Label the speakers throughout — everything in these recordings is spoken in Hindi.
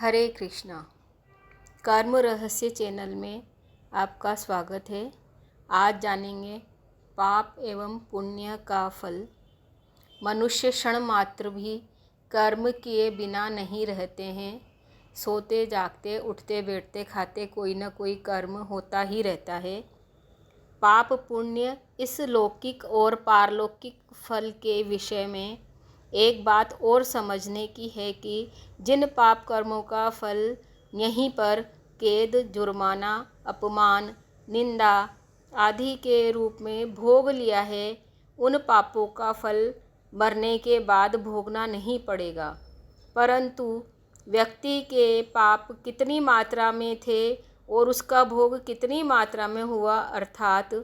Speaker 1: हरे कृष्णा। कर्म रहस्य चैनल में आपका स्वागत है। आज जानेंगे पाप एवं पुण्य का फल। मनुष्य क्षण मात्र भी कर्म किए बिना नहीं रहते हैं। सोते जागते उठते बैठते खाते कोई न कोई कर्म होता ही रहता है। पाप पुण्य इस लौकिक और पारलौकिक फल के विषय में एक बात और समझने की है कि जिन पाप कर्मों का फल यहीं पर कैद, जुर्माना, अपमान, निंदा आदि के रूप में भोग लिया है, उन पापों का फल मरने के बाद भोगना नहीं पड़ेगा। परंतु व्यक्ति के पाप कितनी मात्रा में थे और उसका भोग कितनी मात्रा में हुआ, अर्थात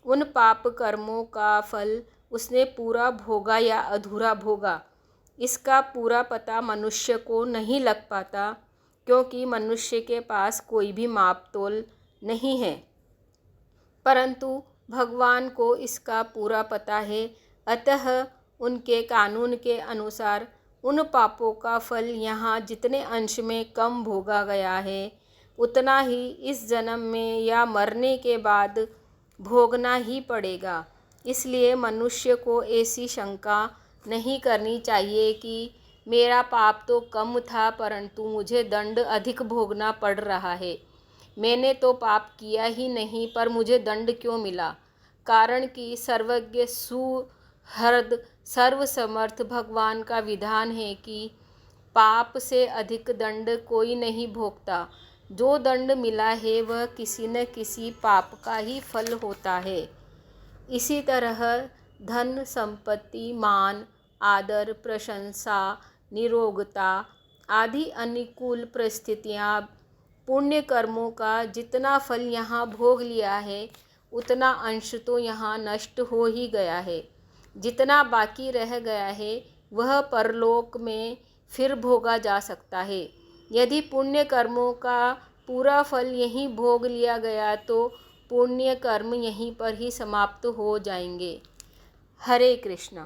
Speaker 1: उन पाप कर्मों का फल उसने पूरा भोगा या अधूरा भोगा, इसका पूरा पता मनुष्य को नहीं लग पाता, क्योंकि मनुष्य के पास कोई भी माप तोल नहीं है। परंतु भगवान को इसका पूरा पता है। अतः उनके कानून के अनुसार उन पापों का फल यहाँ जितने अंश में कम भोगा गया है, उतना ही इस जन्म में या मरने के बाद भोगना ही पड़ेगा। इसलिए मनुष्य को ऐसी शंका नहीं करनी चाहिए कि मेरा पाप तो कम था परंतु मुझे दंड अधिक भोगना पड़ रहा है। मैंने तो पाप किया ही नहीं पर मुझे दंड क्यों मिला? कारण कि सर्वज्ञ, सुहृद, सर्वसमर्थ भगवान का विधान है कि पाप से अधिक दंड कोई नहीं भोगता। जो दंड मिला है वह किसी न किसी पाप का ही फल होता है। इसी तरह धन, संपत्ति, मान, आदर, प्रशंसा, निरोगता आदि अनुकूल परिस्थितियाँ पुण्य कर्मों का जितना फल यहाँ भोग लिया है, उतना अंश तो यहाँ नष्ट हो ही गया है। जितना बाकी रह गया है वह परलोक में फिर भोगा जा सकता है। यदि पुण्य कर्मों का पूरा फल यहीं भोग लिया गया तो पुण्य कर्म यहीं पर ही समाप्त हो जाएंगे। हरे कृष्णा।